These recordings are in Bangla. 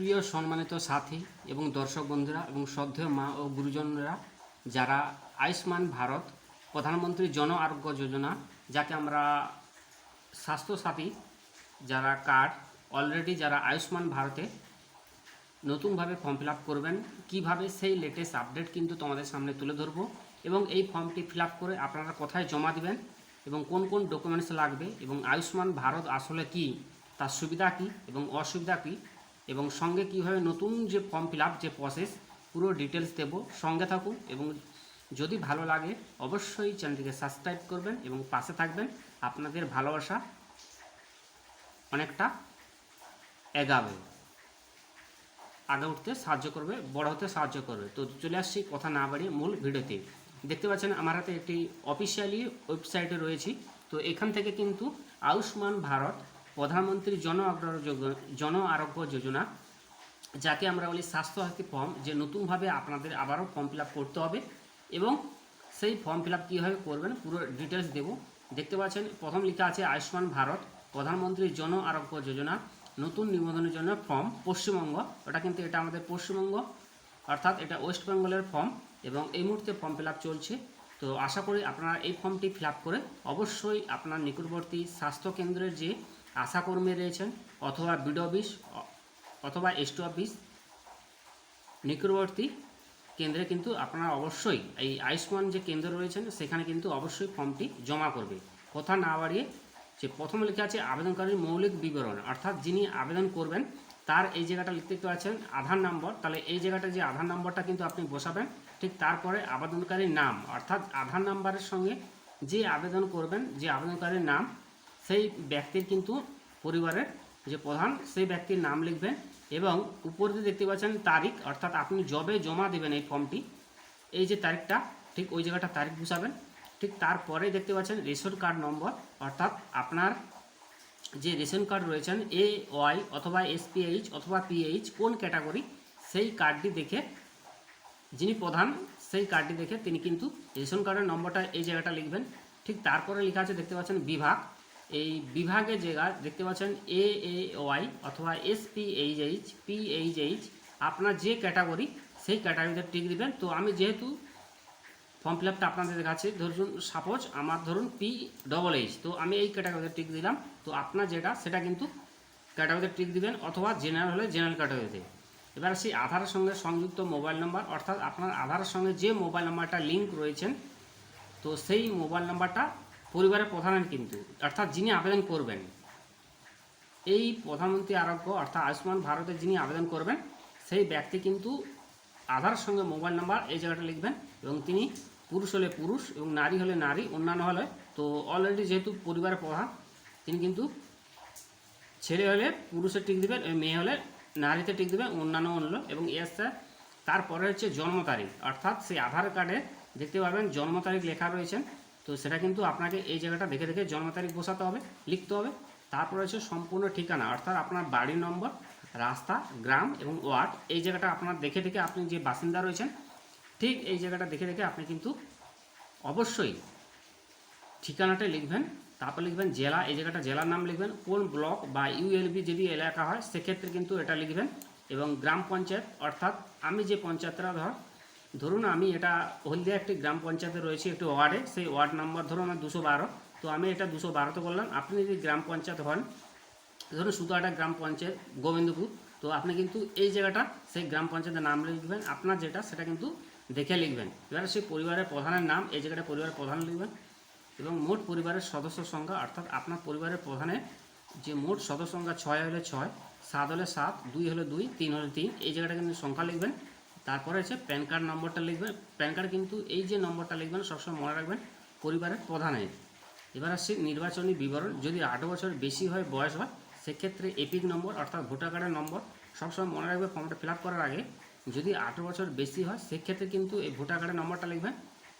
প্রিয় সম্মানিত সাথী এবং দর্শক বন্ধুরা এবং শ্রদ্ধেয় মা ও গুরুজনরা, যারা আয়ুষ্মান ভারত প্রধানমন্ত্রী জন আরোগ্য যোজনা, যাকে আমরা স্বাস্থ্যসাথী যারা কার্ড অলরেডি যারা আয়ুষ্মান ভারতে নতুনভাবে ফর্ম ফিল আপ করবেন, কীভাবে সেই লেটেস্ট আপডেট কিন্তু তোমাদের সামনে তুলে ধরবো। এবং এই ফর্মটি ফিল আপ করে আপনারা কোথায় জমা দিবেন এবং কোন কোন ডকুমেন্টস লাগবে এবং আয়ুষ্মান ভারত আসলে কি, তার সুবিধা কী এবং অসুবিধা কী, এবং সঙ্গে কীভাবে নতুন যে ফর্ম ফিল আপ যে প্রসেস, পুরো ডিটেলস দেবো। সঙ্গে থাকুন এবং যদি ভালো লাগে অবশ্যই চ্যানেলটিকে সাবস্ক্রাইব করবেন এবং পাশে থাকবেন। আপনাদের ভালোবাসা অনেকটা এগাবে, আগে উঠতে সাহায্য করবে, বড় হতে সাহায্য করবে। তো চলে আসছি কথা না বাড়িয়ে মূল ভিডিওতে। দেখতে পাচ্ছেন আমার হাতে একটি অফিসিয়ালি ওয়েবসাইটে রয়েছি। তো এখান থেকে কিন্তু আয়ুষ্মান ভারত প্রধানমন্ত্রী জন আরোগ্য যোজনা, যাকে আমরা বলি স্বাস্থ্যসাথী ফর্ম, যে নতুনভাবে আপনাদের আবারও ফর্ম ফিল আপ করতে হবে এবং সেই ফর্ম ফিল আপ কীভাবে করবেন পুরো ডিটেলস দেবো। দেখতে পাচ্ছেন প্রথম লেখা আছে আয়ুষ্মান ভারত প্রধানমন্ত্রী জন আরোগ্য যোজনা নতুন নিবন্ধনের জন্য ফর্ম পশ্চিমবঙ্গ। ওটা কিন্তু এটা আমাদের পশ্চিমবঙ্গ, অর্থাৎ এটা ওয়েস্ট বেঙ্গলের ফর্ম এবং এই মুহূর্তে ফর্ম ফিল আপ চলছে। তো আশা করি আপনারা এই ফর্মটি ফিল আপ করে অবশ্যই আপনার নিকটবর্তী স্বাস্থ্যকেন্দ্রের যে আশাকর্মী রয়েছেন অথবা বিডিও অফিস অথবা এসটি অফিস নিকটবর্তী কেন্দ্রে কিন্তু আপনারা অবশ্যই এই আয়ুষ্মান যে কেন্দ্র রয়েছেন সেখানে কিন্তু অবশ্যই ফর্মটি জমা করবে। কথা না বাড়িয়ে যে প্রথম লেখা আছে আবেদনকারীর মৌলিক বিবরণ, অর্থাৎ যিনি আবেদন করবেন তার এই জায়গাটা লিখতে পাচ্ছেন আধার নম্বর। তাহলে এই জায়গাটা যে আধার নম্বরটা কিন্তু আপনি বসাবেন, ঠিক তারপরে আবেদনকারীর নাম, অর্থাৎ আধার নাম্বারের সঙ্গে যে আবেদন করবেন যে আবেদনকারীর নাম, সেই ব্যক্তির কিন্তু পরিবারের যে প্রধান সেই ব্যক্তির নাম লিখবেন এবং উপরে দেখতে পাচ্ছেন তারিখ, অর্থাৎ আপনি যবে জমা দেবেন এই ফর্মটি, এই যে তারিখটা ঠিক ওই জায়গাটা তারিখ বসাবেন। ঠিক তারপরে দেখতে পাচ্ছেন রেশন কার্ড নম্বর, অর্থাৎ আপনার যে রেশন কার্ড রয়েছেন ওয়াই অথবা এসপিএইচ অথবা পিএইচ কোন ক্যাটাগরি, সেই কার্ডটি দেখে যিনি প্রধান সেই কার্ডটি দেখে তিনি কিন্তু রেশন কার্ডের নম্বরটা এই জায়গাটা লিখবেন। ঠিক তারপরে লেখা আছে দেখতে পাচ্ছেন বিভাগ, এই বিভাগের জায়গা দেখতে পাচ্ছেন ওয়াই অথবা এসপিএইচ পিএইচ, আপনার যে ক্যাটাগরি সেই ক্যাটাগরিতে টিক দিবেন। তো আমি যেহেতু ফর্ম ফিল আপটা আপনাদের দেখাচ্ছি, ধরুন সাপোজ আমার ধরুন PHH, তো আমি এই ক্যাটাগরিতে টিক দিলাম। তো আপনার যেটা সেটা কিন্তু ক্যাটাগরিতে টিক দিবেন, অথবা জেনারেল হলে জেনারেল ক্যাটাগরিতে। এবার সেই আধারের সঙ্গে সংযুক্ত মোবাইল নাম্বার, অর্থাৎ আপনার আধারের সঙ্গে যে মোবাইল নাম্বারটা লিঙ্ক রয়েছেন, তো সেই মোবাইল নাম্বারটা পরিবারের প্রধানের কিন্তু, অর্থাৎ যিনি আবেদন করবেন এই প্রধানমন্ত্রী আরোগ্য অর্থাৎ আয়ুষ্মান ভারতে যিনি আবেদন করবেন সেই ব্যক্তি কিন্তু আধারের সঙ্গে মোবাইল নাম্বার এই জায়গাটা লিখবেন এবং তিনি পুরুষ হলে পুরুষ এবং নারী হলে নারী, অন্যান্য হলে তো অলরেডি যেহেতু পরিবারের প্রধান তিনি কিন্তু ছেলে হলে পুরুষের টিক দেবেন, মেয়ে হলে নারীতে টিক দেবেন, অন্যান্য হলো এবং তারপরে হচ্ছে জন্ম তারিখ, অর্থাৎ সেই আধার কার্ডে দেখতে পাবেন জন্ম তারিখ লেখা রয়েছেন। তো সেটা কিন্তু আপনাকে এই জায়গাটা দেখে দেখে জন্ম তারিখ বসাতে হবে, লিখতে হবে। তারপরে হচ্ছে সম্পূর্ণ ঠিকানা, অর্থাৎ আপনার বাড়ির নম্বর, রাস্তা, গ্রাম এবং ওয়ার্ড, এই জায়গাটা আপনার দেখে দেখে আপনি যে বাসিন্দা রয়েছেন ঠিক এই জায়গাটা দেখে দেখে আপনি কিন্তু অবশ্যই ঠিকানাটা লিখবেন। তারপর লিখবেন জেলা, এই জায়গাটা জেলার নাম লিখবেন, কোন ব্লক বা ইউএলবি যদি এলাকা হয় সেক্ষেত্রে কিন্তু এটা লিখবেন, এবং গ্রাম পঞ্চায়েত, অর্থাৎ আমি যে পঞ্চায়েতটা ধরুন আমি এটা হলদিয়া একটি গ্রাম পঞ্চায়েতে রয়েছে একটি ওয়ার্ডে, সেই ওয়ার্ড নম্বর ধরুন আমার 212, তো আমি এটা 212তে করলাম। আপনি যদি গ্রাম পঞ্চায়েত হন, ধরুন সুতাহাটা গ্রাম পঞ্চায়েত গোবিন্দপুর, তো আপনি কিন্তু এই জায়গাটা সেই গ্রাম পঞ্চায়েতের নাম লিখবেন, আপনার যেটা সেটা কিন্তু দেখে লিখবেন। এবার সেই পরিবারের প্রধানের নাম এই জায়গাটা পরিবারের প্রধান লিখবেন এবং মোট পরিবারের সদস্য সংখ্যা, অর্থাৎ আপনার পরিবারের প্রধানের যে মোট সদস্য সংখ্যা 6 হলে 6, 7 হলে 7, 2 হলে 2, 3 হলে 3, এই জায়গাটা কিন্তু সংখ্যা লিখবেন। তারপরে হচ্ছে প্যান কার্ড নম্বরটা লিখবেন। প্যান কার্ড কিন্তু এই যে নম্বরটা লিখবেন সবসময় মনে রাখবেন পরিবারের প্রধানের। এবার আসছে নির্বাচনী বিবরণ, যদি 8 বছর বেশি হয় বয়স হয় সেক্ষেত্রে এপিক নম্বর অর্থাৎ ভোটার কার্ডের নম্বর সবসময় মনে রাখবে ফর্মটা ফিল আপ করার আগে। যদি 18 বছর বেশি হয় সেক্ষেত্রে কিন্তু এই ভোটার কার্ডের নম্বরটা লিখবেন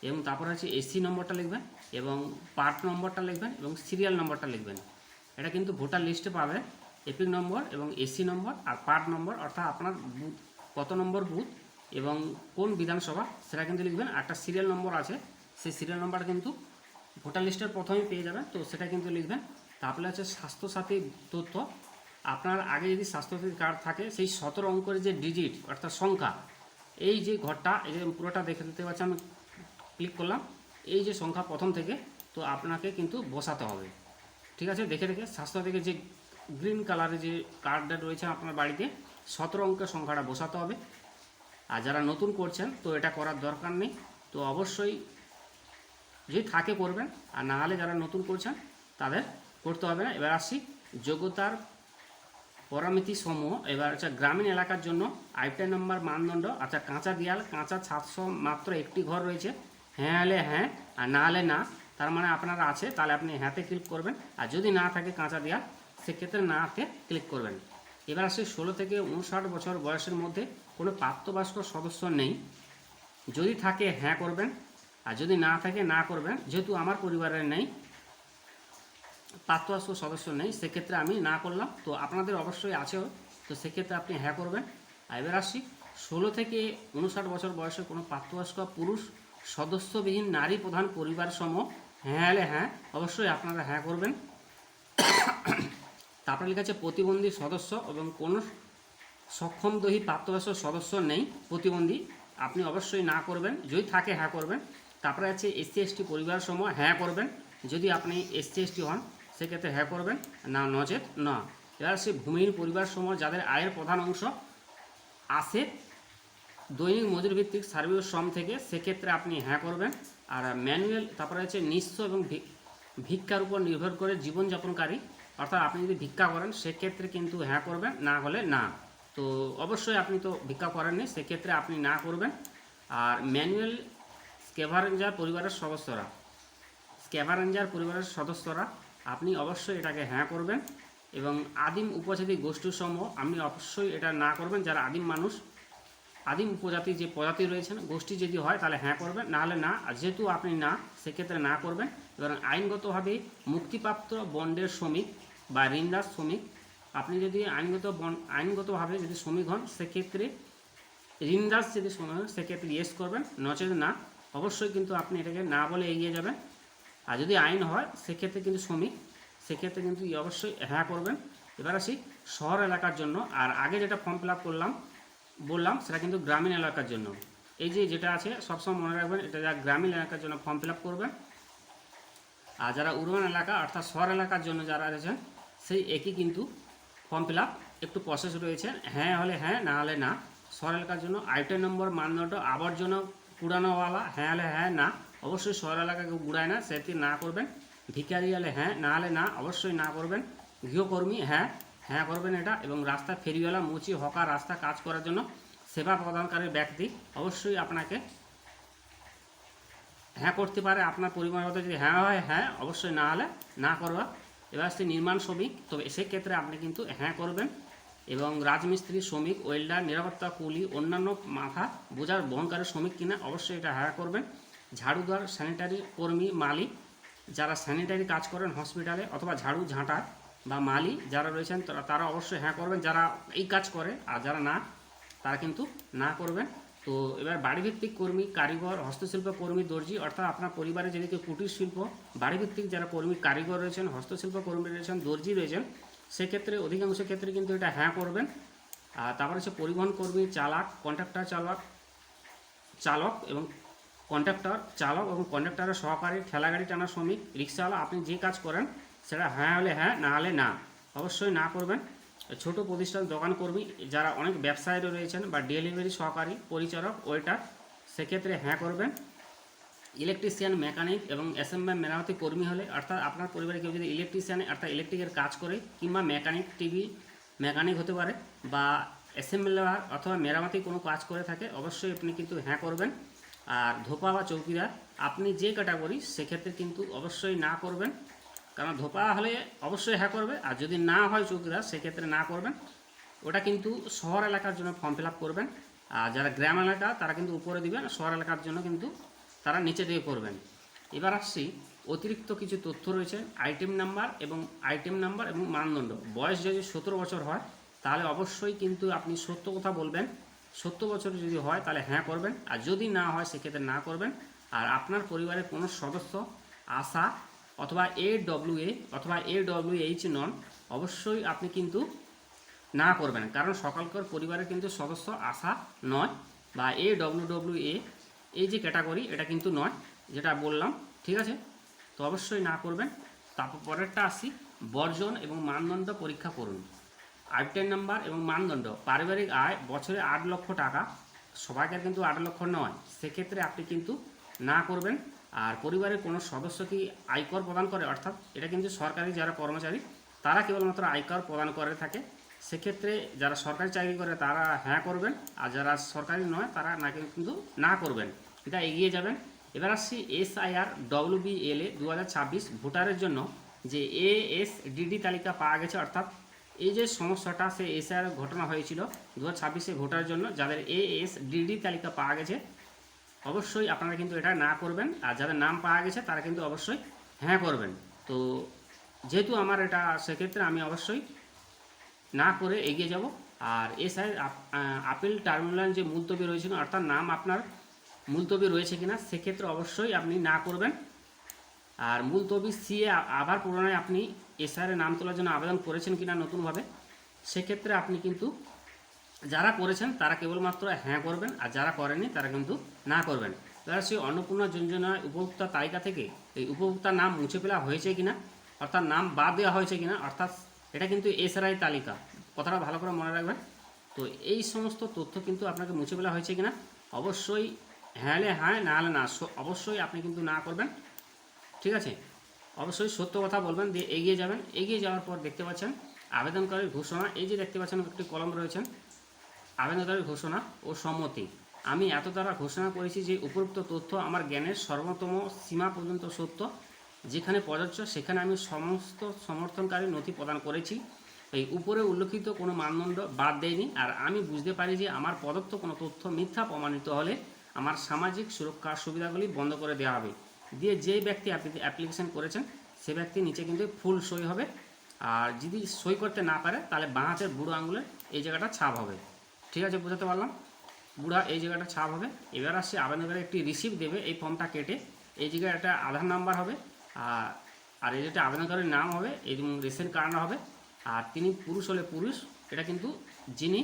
এবং তারপরে হচ্ছে এসি নম্বরটা লিখবেন এবং পার্ট নম্বরটা লিখবেন এবং সিরিয়াল নম্বরটা লিখবেন। এটা কিন্তু ভোটার লিস্টে পাবে এপিক নম্বর এবং এসি নম্বর আর পার্ট নম্বর, অর্থাৎ আপনার বুথ কত নম্বর বুথ এবং কোন বিধানসভা সেটা কিন্তু লিখবেন। একটা সিরিয়াল নম্বর আছে, সেই সিরিয়াল নম্বরটা কিন্তু ভোটার লিস্টের প্রথমেই পেয়ে যাবেন, তো সেটা কিন্তু লিখবেন। তারপরে আছে স্বাস্থ্যসাথী তথ্য, আপনার আগে যদি স্বাস্থ্যসাথী কার্ড থাকে সেই 17 অঙ্কের যে ডিজিট অর্থাৎ সংখ্যা, এই যে ঘরটা এই যে পুরোটা দেখে দিতে পাচ্ছি আমি, ক্লিক করলাম, এই যে সংখ্যা প্রথম থেকে তো আপনাকে কিন্তু বসাতে হবে। ঠিক আছে, দেখে দেখে স্বাস্থ্য থেকে যে গ্রিন কালারের যে কার্ডটা রয়েছে আপনার বাড়িতে 17 অঙ্কের সংখ্যাটা বসাতে হবে। আর যারা নতুন করছেন তো এটা করার দরকার নেই, তো অবশ্যই যদি থাকে করবেন, আর না হলে যারা নতুন করছেন তাদের করতে হবে না। এবার আসছি যোগ্যতার পরামিতি সমূহ। এবার আচ্ছা, গ্রামীণ এলাকার জন্য আইটেম নাম্বার মানদণ্ড, আচ্ছা কাঁচা দেয়াল, কাঁচা ছাদসহ মাত্র একটি ঘর রয়েছে, হ্যাঁ হলে হ্যাঁ আর না হলে না। তার মানে আপনারা আছে তাহলে আপনি হ্যাঁতে ক্লিক করবেন, আর যদি না থাকে কাঁচা দেয়াল সেক্ষেত্রে নাতে ক্লিক করবেন। এবার আসি 16 থেকে 59 বছর বয়সের মধ্যে কোনো প্রাপ্তবয়স্ক সদস্য নেই, যদি থাকে হ্যাঁ করবেন, আর যদি না থাকে না করবেন। যেহেতু আমার পরিবারের নেই, প্রাপ্তবয়স্ক সদস্য নেই, সেক্ষেত্রে আমি না করলাম। তো আপনাদের অবশ্যই আছেও, তো সেক্ষেত্রে আপনি হ্যাঁ করবেন। আর এবার আসি 16 থেকে 59 বছর বয়সে কোনো প্রাপ্তবয়স্ক পুরুষ সদস্যবিহীন নারী প্রধান পরিবার সমূহ, হ্যাঁ হলে হ্যাঁ, অবশ্যই আপনারা হ্যাঁ করবেন। তারপরে লেখা আছে প্রতিবন্ধী সদস্য এবং কোনো সক্ষমদহী প্রাপ্তবয়স্ক সদস্য নেই প্রতিবন্ধী, আপনি অবশ্যই না করবেন, যদি থাকে হ্যাঁ করবেন। তারপরে আছে এসসি এসটি পরিবার সমূহ, হ্যাঁ করবেন, যদি আপনি এসসি এসটি হন সেক্ষেত্রে হ্যাঁ করবেন, না নচেত না। এবার সে ভূমিহীন পরিবার সমূহ যাদের আয়ের প্রধান অংশ আসে দৈনিক মজুরি ভিত্তিক সার্বিক শ্রম থেকে, সেক্ষেত্রে আপনি হ্যাঁ করবেন। আর ম্যানুয়াল, তারপরে আছে নিঃস্ব এবং ভিক্ষার উপর নির্ভর করে জীবনযাপনকারী, অর্থাৎ আপনি যদি ভিক্ষা করেন সেক্ষেত্রে কিন্তু হ্যাঁ করবেন, না হলে না। তো অবশ্যই আপনি তো ভিক্ষা করেননি, সেক্ষেত্রে আপনি না করবেন। আর ম্যানুয়াল স্ক্যাভেঞ্জার পরিবারের সদস্যরা, স্ক্যাভেঞ্জার পরিবারের সদস্যরা, আপনি অবশ্যই এটাকে হ্যাঁ করবেন। এবং আদিম উপজাতি গোষ্ঠীসমূহ আপনি অবশ্যই এটা না করবেন। যারা আদিম মানুষ, আদিম উপজাতি যে প্রজাতি রয়েছেন গোষ্ঠী যদি হয় তাহলে হ্যাঁ করবেন, না হলে না। আর যেহেতু আপনি না, সেক্ষেত্রে না করবেন। এবং আইনগতভাবে মুক্তিপ্রাপ্ত বন্ডের শ্রমিক বা ঋণদাস শ্রমিক, আপনি যদি আইনগতভাবে যদি শ্রমিক হন সেক্ষেত্রে, ঋণদাস যদি শ্রমিক হন সেক্ষেত্রে ইয়েস করবেন, নচেত না। অবশ্যই কিন্তু আপনি এটাকে না বলে এগিয়ে যাবেন। আর যদি আইন হয় সেক্ষেত্রে কিন্তু শ্রমিক, সেক্ষেত্রে কিন্তু অবশ্যই হ্যাঁ করবেন। এবার আসি শহর এলাকার জন্য। আর আগে যেটা ফর্ম ফিল আপ বললাম সেটা কিন্তু গ্রামীণ এলাকার জন্য। এই যে যেটা আছে সবসময় মনে রাখবেন, এটা যা গ্রামীণ এলাকার জন্য ফর্ম ফিল আপ করবেন। আর যারা উর্বান এলাকা অর্থাৎ শহর এলাকার জন্য যারা রয়েছেন সেই একই কিন্তু ফর্ম ফিল আপ, একটু প্রসেস রয়েছে, হ্যাঁ হলে হ্যাঁ, না হলে না। শহর এলাকার জন্য আইটেম নম্বর মানদণ্ড আবর্জনা কুড়ানোওয়ালা, হ্যাঁ হলে হ্যাঁ, না। অবশ্যই শহর এলাকা কেউ গুড়ায় না, সেটি না করবেন। ভিখারি হলে হ্যাঁ, না হলে না, অবশ্যই না করবেন। গৃহকর্মী হ্যাঁ, হ্যাঁ করবেন এটা। এবং রাস্তা ফেরিওয়ালা, মুচি, হকার, রাস্তা কাজ করার জন্য সেবা প্রদানকারী ব্যক্তি, অবশ্যই আপনাকে হ্যাঁ করতে পারে। আপনার পরিমাণগত যদি হ্যাঁ হয় হ্যাঁ, অবশ্যই না হলে না করবা। এবার আসছে নির্মাণ শ্রমিক, তবে সেক্ষেত্রে আপনি কিন্তু হ্যাঁ করবেন। এবং রাজমিস্ত্রি, শ্রমিক, ওয়েল্ডার, নিরাপত্তা কুলি, অন্যান্য মাথা বোঝার বহনকারী শ্রমিক কিনা, অবশ্যই এটা হ্যাঁ করবেন। ঝাড়ুদার, স্যানিটারি কর্মী, মালি, যারা স্যানিটারি কাজ করেন হসপিটালে অথবা ঝাড়ু ঝাঁটা বা মালি যারা রয়েছেন তারা অবশ্যই হ্যাঁ করবেন, যারা এই কাজ করে। আর যারা না, তারা কিন্তু না করবেন। তো এবার বাড়িভিত্তিক কর্মী, কারিগর, হস্তশিল্প কর্মী, দর্জি, অর্থাৎ আপনার পরিবারে যদি কেউ কুটির শিল্প, বাড়িভিত্তিক যারা কর্মী, কারিগর রয়েছেন, হস্তশিল্প কর্মী রয়েছেন, দর্জি রয়েছেন, সেক্ষেত্রে অধিকাংশ ক্ষেত্রে কিন্তু এটা হ্যাঁ করবেন। আর তারপরে হচ্ছে পরিবহন কর্মী, চালক, কন্ট্রাক্টর চালক এবং কন্ট্রাক্টরের সহকারী, ঠেলাগাড়ি টানা শ্রমিক, রিক্সাওয়ালা, আপনি যে কাজ করেন সেটা হ্যাঁ হলে হ্যাঁ, না হলে না, অবশ্যই না করবেন। ছোট প্রতিষ্ঠান, দোকান কর্মী, যারা অনেক ব্যবসায়ী রয়েছেন বা ডেলিভারি সহকারী, পরিচালক, ওয়েটার, সেক্ষেত্রে হ্যাঁ করবেন। ইলেকট্রিশিয়ান, মেকানিক এবং অ্যাসেম্বলি মেরামতি কর্মী হলে, অর্থাৎ আপনার পরিবারে কেউ যদি ইলেকট্রিশিয়ান অর্থাৎ ইলেকট্রিকের কাজ করে, কিংবা মেকানিক, টিভি মেকানিক হতে পারে, বা অ্যাসেম্বলার অথবা মেরামতি কোনো কাজ করে থাকে, অবশ্যই আপনি কিন্তু হ্যাঁ করবেন। আর ধোপা বা চৌকিদার, আপনি যে ক্যাটাগরি সেক্ষেত্রে কিন্তু অবশ্যই না করবেন, কারণ ধোপা হলে অবশ্যই হ্যাঁ করবে। আর যদি না হয় চৌকিদার, সেক্ষেত্রে না করবেন। ওটা কিন্তু শহর এলাকার জন্য ফর্ম ফিল আপ করবেন। আর যারা গ্রাম এলাকা তারা কিন্তু উপরে দিবেন, শহর এলাকার জন্য কিন্তু তারা নিচে দিয়ে করবেন। এবার আসছি অতিরিক্ত কিছু তথ্য রয়েছে, আইটেম নাম্বার এবং মানদণ্ড। বয়স যদি 17 বছর হয় তাহলে অবশ্যই কিন্তু আপনি সত্য কথা বলবেন। 70 বছর যদি হয় তাহলে হ্যাঁ করবেন, আর যদি না হয় সেক্ষেত্রে না করবেন। আর আপনার পরিবারের কোনো সদস্য আশা অথবা AWA অথবা AWH নন, অবশ্যই আপনি কিন্তু না করবেন, কারণ সকলকার পরিবারের কিন্তু সদস্য আসা নয়, বা AWWA এই যে ক্যাটাগরি এটা কিন্তু নয়, যেটা বললাম, ঠিক আছে। তো অবশ্যই না করবেন। তারপর পরেরটা আসি, বর্জন এবং মানদণ্ড পরীক্ষা করুন। আইটেম নাম্বার এবং মানদণ্ড, পারিবারিক আয় বছরে 8 লক্ষ টাকা, সবাইকার কিন্তু 8 লক্ষ নয়, সেক্ষেত্রে আপনি কিন্তু না করবেন। আর পরিবারের কোনো সদস্য কি আয়কর প্রদান করে, অর্থাৎ এটা কিন্তু সরকারি যারা কর্মচারী তারা কেবলমাত্র আয়কর প্রদান করে থাকে, সেক্ষেত্রে যারা সরকারি চাকরি করে তারা হ্যাঁ করবেন, আর যারা সরকারি নয় তারা না কিন্তু না করবেন, এটা এগিয়ে যাবেন। এবার আসছি SIR WBLA 2026 ভোটারের জন্য যে ASDD তালিকা পাওয়া গেছে, অর্থাৎ এই যে সমস্যাটা সে SIR ঘটনা হয়েছিল 2026 ভোটারের জন্য, যাদের ASDD তালিকা পাওয়া গেছে অবশ্যই আপনারা কিন্তু এটা না করবেন, আর যাদের নাম পাওয়া গেছে তারা কিন্তু অবশ্যই হ্যাঁ করবেন। তো যেহেতু আমার এটা, সেক্ষেত্রে আমি অবশ্যই না করে এগিয়ে যাব। আর SIR আপিল টার্মিনাল যে মুলতবি রয়েছে, অর্থাৎ নাম আপনার মুলতবি রয়েছে কিনা, সেক্ষেত্রে অবশ্যই আপনি না করবেন। আর মুলতবি CA আবার পুনরায় আপনি SIR নাম তোলার জন্য আবেদন করেছেন কিনা নতুনভাবে, সেক্ষেত্রে আপনি কিন্তু যারা করেছেন তারা কেবলমাত্র হ্যাঁ করবেন, আর যারা করেনি তারা কিন্তু না করবেন। তারা সেই অন্নপূর্ণা যোজনা উপভোক্তা তালিকা থেকে এই উপভোক্তার নাম মুছে ফেলা হয়েছে কিনা, অর্থাৎ নাম বাদ দেওয়া হয়েছে কিনা, অর্থাৎ এটা কিন্তু SRI তালিকা, কথাটা ভালো করে মনে রাখবেন। তো এই সমস্ত তথ্য কিন্তু আপনাকে মুছে ফেলা হয়েছে কিনা, অবশ্যই হ্যাঁ হ্যাঁ, না হলে না, অবশ্যই আপনি কিন্তু না করবেন, ঠিক আছে। অবশ্যই সত্য কথা বলবেন, দিয়ে এগিয়ে যাবেন। এগিয়ে যাওয়ার পর দেখতে পাচ্ছেন আবেদনকারীর ঘোষণা, এই যে দেখতে পাচ্ছেন একটি কলম রয়েছেন, আবেদনকারীর ঘোষণা ও সম্মতি। আমি এত দ্বারা ঘোষণা করেছি যে উপরোক্ত তথ্য আমার জ্ঞানের সর্বোত্তম সীমা পর্যন্ত সত্য, যেখানে প্রযোজ্য সেখানে আমি সমস্ত সমর্থনকারী নথি প্রদান করেছি। এই উপরে উল্লেখিত কোনো মানদণ্ড বাদ দেয়নি। আর আমি বুঝতে পারি যে আমার প্রদত্ত কোনো তথ্য মিথ্যা প্রমাণিত হলে আমার সামাজিক সুরক্ষার সুবিধাগুলি বন্ধ করে দেওয়া হবে। দিয়ে যে ব্যক্তি অ্যাপ্লিকেশন করেছেন সে ব্যক্তি নিচে কিন্তু ফুল সই হবে, আর যদি সই করতে না পারে তাহলে বাঁ হাতের বুড়ো আঙুলের এই জায়গাটা ছাপ হবে, ঠিক আছে, বোঝাতে পারলাম, বুড়া এই জায়গাটা ছাপ হবে। এবার আসছে আবেদনকারী একটি রিসিপ্ট দেবে এই ফর্মটা কেটে, এই জায়গায় একটা আধার নাম্বার হবে, আর এই যেটা আবেদনকারীর নাম হবে এবং রেশন কার্ড হবে। আর তিনি পুরুষ হলে পুরুষ, এটা কিন্তু যিনি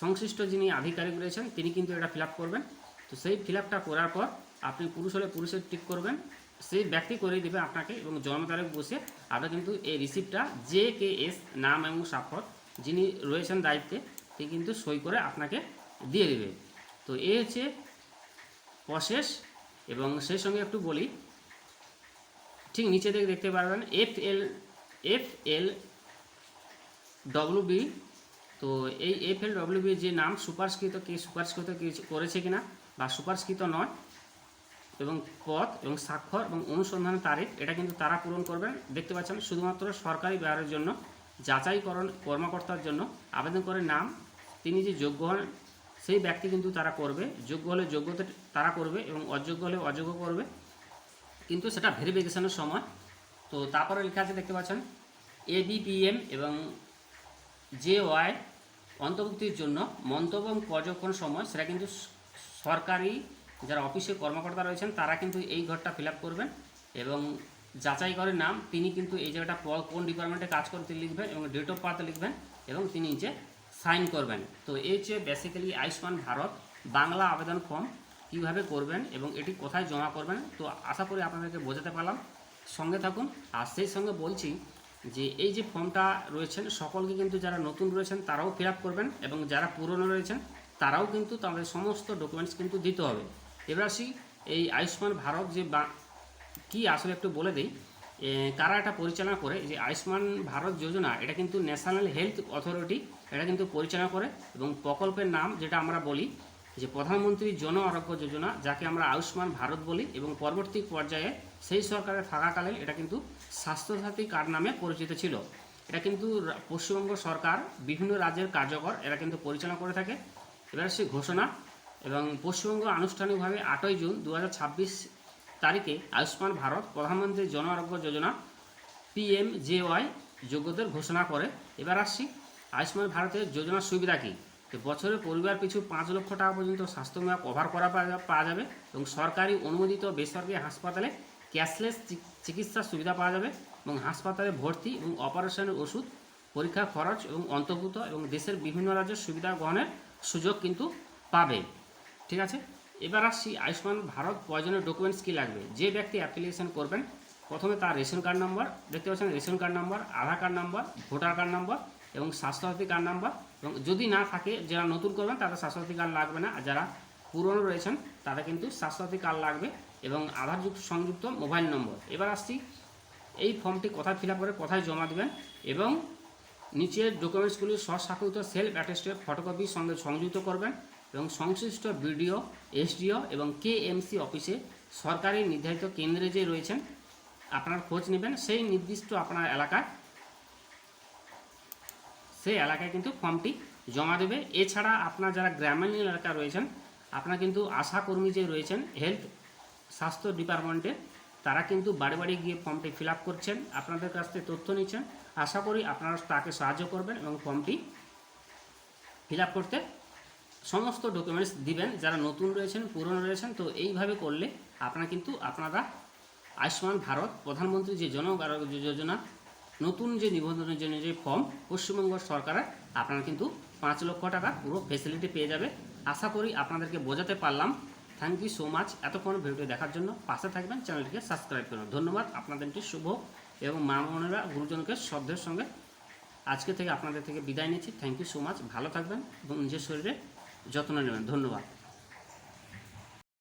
সংশ্লিষ্ট যিনি আধিকারিক রয়েছেন তিনি কিন্তু এটা ফিল আপ করবেন। তো সেই ফিল আপটা করার পর আপনি পুরুষ হলে পুরুষের টিক করবেন, সেই ব্যক্তি করেই দেবে আপনাকে, এবং জন্ম তারিখ বসে আপনার কিন্তু এই রিসিপ্টটা JKS নাম এবং স্বাক্ষর যিনি রয়েছেন দায়িত্বে তিনি কিন্তু সই করে আপনাকে দিয়ে দেবে। তো এই হচ্ছে প্রসেস। এবং সেই সঙ্গে একটু বলি, ঠিক নিচে থেকে দেখতে পারবেন FLWB। তো এই FLWB যে নাম সুপারিশকৃত করেছে কিনা বা সুপারিশকৃত নয়, এবং পদ এবং স্বাক্ষর এবং অনুসন্ধানের তারিখ এটা কিন্তু তারা পূরণ করবেন। দেখতে পাচ্ছেন শুধুমাত্র সরকারি ব্যবহারের জন্য যাচাইকরণ কর্মকর্তার জন্য আবেদনকারীর নাম তিনি যে যোগ্য হন সেই ব্যক্তি কিন্তু তারা করবে, যোগ্য হলে যোগ্যতা তারা করবে এবং অযোগ্য হলে অযোগ্য করবে, কিন্তু সেটা ভেরিফিকেশনের সময়। তো তারপরে লেখা আছে দেখতে পাচ্ছেন ABPM এবং JY অন্তর্ভুক্তির জন্য মন্তব্য এবং পর্যবেক্ষণ সময় সেটা কিন্তু সরকারি যারা অফিসে কর্মকর্তা রয়েছেন তারা কিন্তু এই ঘরটা ফিল আপ করবেন, এবং যাচাই করে নাম তিনি কিন্তু এই জায়গাটা কোন ডিপার্টমেন্টে কাজ করতে লিখবেন এবং ডেট অফ বার্থ লিখবেন এবং তিনি নিচে সাইন করবেন। তো এই হচ্ছে বেসিক্যালি আয়ুষ্মান ভারত বাংলা আবেদন ফর্ম কীভাবে করবেন এবং এটি কোথায় জমা করবেন। তো আশা করি আপনাদেরকে বোঝাতে পারলাম, সঙ্গে থাকুন। আর সেই সঙ্গে বলছি যে এই যে ফর্মটা রয়েছেন সকলকে কিন্তু যারা নতুন রয়েছেন তারাও ফিল আপ করবেন, এবং যারা পুরনো রয়েছেন তারাও কিন্তু তাদের সমস্ত ডকুমেন্টস কিন্তু দিতে হবে। এবার আসি এই আয়ুষ্মান ভারত যে কি আসলে একটু বলে দিই, কারা এটা পরিচালনা করে। যে আয়ুষ্মান ভারত যোজনা এটা কিন্তু ন্যাশনাল হেলথ অথরিটি এটা কিন্তু পরিচালনা করে, এবং প্রকল্পের নাম যেটা আমরা বলি যে প্রধানমন্ত্রী জন আরোগ্য যোজনা, যাকে আমরা আয়ুষ্মান ভারত বলি, এবং পরবর্তী পর্যায়ে সেই সরকারের থাকাকালীন এটা কিন্তু স্বাস্থ্যসাথী কার্ড নামে পরিচিত ছিল। এটা কিন্তু পশ্চিমবঙ্গ সরকার বিভিন্ন রাজ্যের কার্যকর এরা কিন্তু পরিচালনা করে থাকে। এবার সেই ঘোষণা, এবং পশ্চিমবঙ্গ আনুষ্ঠানিকভাবে 8ই জুন 2026 তারিখে আয়ুষ্মান ভারত প্রধানমন্ত্রী জন আরোগ্য যোজনা PMJY যোগ্যদের ঘোষণা করে। এবার আসছি আয়ুষ্মান ভারতের যোজনার সুবিধা কী। তো বছরে পরিবার পিছু 5 লক্ষ টাকা পর্যন্ত স্বাস্থ্যবীমা কভার করা পাওয়া যাবে, এবং সরকারি অনুমোদিত বেসরকারি হাসপাতালে ক্যাশলেস চিকিৎসার সুবিধা পাওয়া যাবে, এবং হাসপাতালে ভর্তি এবং অপারেশনের ওষুধ পরীক্ষার খরচ এবং অন্তর্ভুক্ত এবং দেশের বিভিন্ন রাজ্যের সুবিধা গ্রহণের সুযোগ কিন্তু পাবে। ঠিক আছে, এবার আসছি আয়ুষ্মান ভারত প্রয়োজনীয় ডকুমেন্টস কী লাগবে। যে ব্যক্তি অ্যাপ্লিকেশন করবেন প্রথমে তার রেশন কার্ড নম্বর, দেখতে পাচ্ছেন ration card number, Aadhaar card number, voter card number এবং স্বাস্থ্যসাথী কার্ড নম্বর, এবং যদি না থাকে যারা নতুন করবেন তাদের স্বাস্থ্যসাথী কার্ড লাগবে না, আর যারা পুরনো রয়েছেন তাদের কিন্তু স্বাস্থ্যসাথী কার্ড লাগবে এবং আধার সংযুক্ত মোবাইল নম্বর। এবার আসছি এই ফর্মটি কোথায় ফিল আপ করে কোথায় জমা দেবেন এবং নিচের ডকুমেন্টসগুলি স্বস্বাক্ষরিত সেলফ অ্যাটেস্টেড ফটোকপির সঙ্গে সংযুক্ত করবেন এবং সংশ্লিষ্ট বিডিও, এসডিও এবং কেএমসি অফিসে সরকারি নির্ধারিত কেন্দ্রে যে রয়েছেন আপনার খোঁজ নেবেন, সেই নির্দিষ্ট আপনার এলাকায় সেই এলাকায় কিন্তু ফর্মটি জমা দেবে। এছাড়া আপনার যারা গ্রামীণ এলাকা রয়েছেন আপনার কিন্তু আশাকর্মী যে রয়েছেন হেলথ স্বাস্থ্য ডিপার্টমেন্টে তারা কিন্তু বাড়ি বাড়ি গিয়ে ফর্মটি ফিল আপ করছেন, আপনাদের কাছ থেকে তথ্য নিচ্ছেন। আশা করি আপনারা তাকে সাহায্য করবেন এবং ফর্মটি ফিল আপ করতে সমস্ত ডকুমেন্টস দিবেন, যারা নতুন রয়েছেন পুরনো রয়েছেন। তো এইভাবে করলে আপনারা কিন্তু আপনারা আয়ুষ্মান ভারত প্রধানমন্ত্রী যে জন আরোগ্য যোজনা নতুন যে নিবন্ধনের জন্য যে ফর্ম পশ্চিমবঙ্গ সরকারের আপনারা কিন্তু 5 লক্ষ টাকা পুরো ফেসিলিটি পেয়ে যাবে। আশা করি আপনাদেরকে বোঝাতে পারলাম। থ্যাংক ইউ সো মাচ এতক্ষণ ভিডিওটি দেখার জন্য। পাশে থাকবেন, চ্যানেলটিকে সাবস্ক্রাইব করুন। ধন্যবাদ আপনাদেরকে শুভ এবং মা বোনেরা গুরুজনকে শ্রদ্ধের সঙ্গে আজকে থেকে আপনাদের থেকে বিদায় নিচ্ছি। থ্যাংক ইউ সো মাচ, ভালো থাকবেন এবং নিজের শরীরে যত্ন নেবেন। ধন্যবাদ।